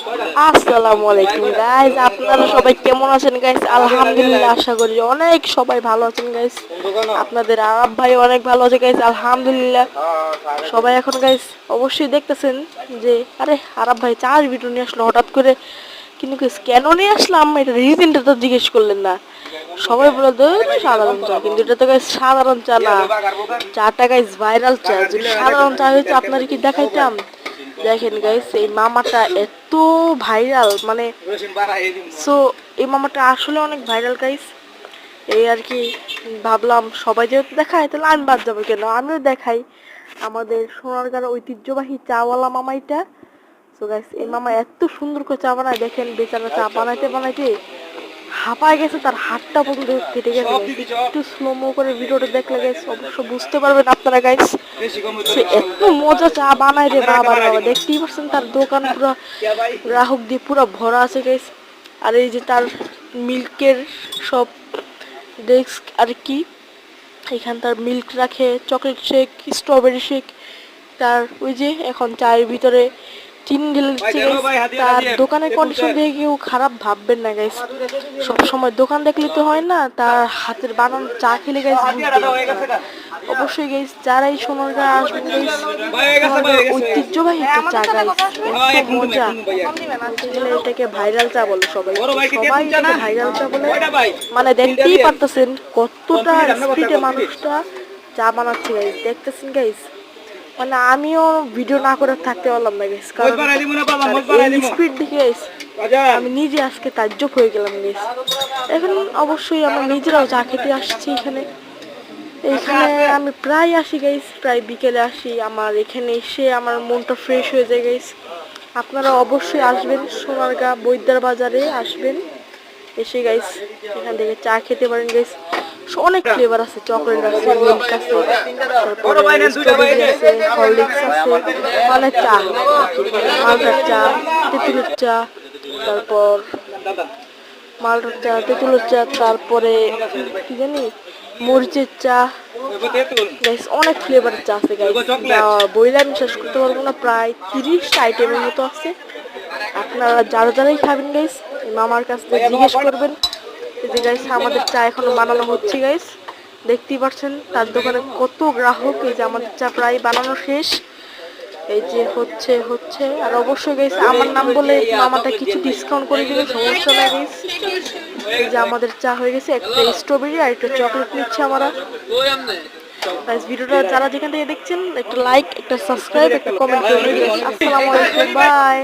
আসসালামু আলাইকুম গাইস, আপনারা সবাই কেমন আছেন গাইস? আলহামদুলিল্লাহ, আশা করি অনেক সবাই ভালো আছেন গাইস। আপনাদের আরব ভাই অনেক ভালো আছে গাইস, আলহামদুলিল্লাহ। সবাই এখন গাইস অবশ্যই দেখতেছেন যে আরে আরব ভাই চার ভিডিও নিয়ে আসলো হঠাৎ করে, কিন্তু গাইস কেন নিয়ে আসলাম এটা রিজনটা তো জিজ্ঞেস করলেন না। সবাই বলে সাধারণ চা, কিন্তু এটা তো গাইস সাধারণ চা না, চাটা গাইস ভাইরাল চা। যদি সাধারণ চা হইতো আপনারা কি দেখাইতাম? দেখেন গাইস, এই মামাটা এত ভাইরাল, মানে সো এই মামাটা আসলে অনেক ভাইরাল গাইস। এই আর কি, ভাবলাম সবাই যেহেতু দেখায় তাহলে আমি বাদ যাবো কেন, আমিও দেখাই আমাদের সোনারগাঁর ঐতিহ্যবাহী চাওয়ালা মামাইটা। সো গাইস, এই মামা এত সুন্দর করে চা বানায়, দেখেন বেচারা চা বানাইতে বানাইতে হাঁপায় গেছে, তার হাতটা পর্যন্ত কেটে গেছে। একটু স্লোমো করে ভিডিওটা দেখলে গাইস অবশ্য বুঝতে পারবেন আপনারা গাইস, সে এত মজা চা বানায় রে বাবা রে বাবা। দেখতেই পাচ্ছেন তার দোকান পুরো গ্রাহক দিয়ে পুরো ভরা আছে গাইস। আর এই যে তার মিল্কের সব ডেস্ক আর কি, এখান তার মিল্ক রাখে, চকলেট শেক, স্ট্রবেরি শেক। তার ওই যে এখন চায়ের ভিতরে চিনি ঢেলে দিচ্ছে গাইস। তার দোকানের কন্ডিশন দেখে কেউ খারাপ ভাববেন না গাইস, সব সময় দোকান দেখলে তো হয় না, তার হাতের বানানো চা খেলে গাইস অবশ্যই গাইস যারাই সোনারগাঁ আসবেন গাইস, সোনারগাঁর ঐতিহ্যবাহী একটা চা গাইস, এত মজা। এটাকে ভাইরাল চা বলে সবাই, সবাই এটাকে ভাইরাল চা বলে। মানে দেখতেই পারতেছেন কতটা স্পিডে মানুষটা চা বানাচ্ছে গাইস, দেখতেছেন গাইস। মানে আমিও ভিডিও না করে থাকতে পারলাম না গাইস, কারণ এই স্পিড দেখে গাইস আমি নিজে আজকে তাজ্জব হয়ে গেলাম গাইস। এখন অবশ্যই আমরা নিজেরাও চা খেতে আসছি এখানে। এখানে আমি প্রায় আসি গাইস, প্রায় বিকেলে আসি। আমার এখানে এসে আমার মনটা ফ্রেশ হয়ে যায় গাইস। আপনারা অবশ্যই আসবেন, সোনারগাঁ বৈদ্যার বাজারে আসবেন, এসে গাইস এখান থেকে চা খেতে পারেন গাইস। অনেক ফ্লেভার আছে, চকলেট আছে, মিল্ক আছে, তারপরে স্ট্রবেরি আছে, হরলিক্স আছে, অনেক চা, মালটার চা, তেঁতুলের চা, তারপর মালটার চা, তেঁতুলের চা, তারপরে কি জানি মরিচের চা গাইস, অনেক ফ্লেভারের চা আছে গাইস, বইলে আমি শেষ করতে পারবো না। প্রায় 30টা আইটেমের মতো আছে। আপনারা যারা যারাই খাবেন গাইস এই মামার কাছ থেকে জিজ্ঞেস করবেন। এই যে গাইস আমাদের চা এখনো বানানো হচ্ছে গাইস, দেখতেই পাচ্ছেন তার দোকানে কত গ্রাহক। এই যে আমাদের চা প্রায় বানানো শেষ, এই যে হচ্ছে হচ্ছে। আর অবশ্যই গাইস আমার নাম বলে মামাটা কিছু ডিসকাউন্ট করে দিবে, সমস্যা নাই গাইস। এই যে আমাদের চা হয়ে গেছে, একটা স্ট্রবেরি আর একটা চকলেট নিচ্ছে আমরা গাইস। ভিডিওটা যারা যেখান থেকে দেখছেন একটা লাইক, একটা সাবস্ক্রাইব, একটা কমেন্ট করে দিবেন। আসসালামু আলাইকুম, বাই।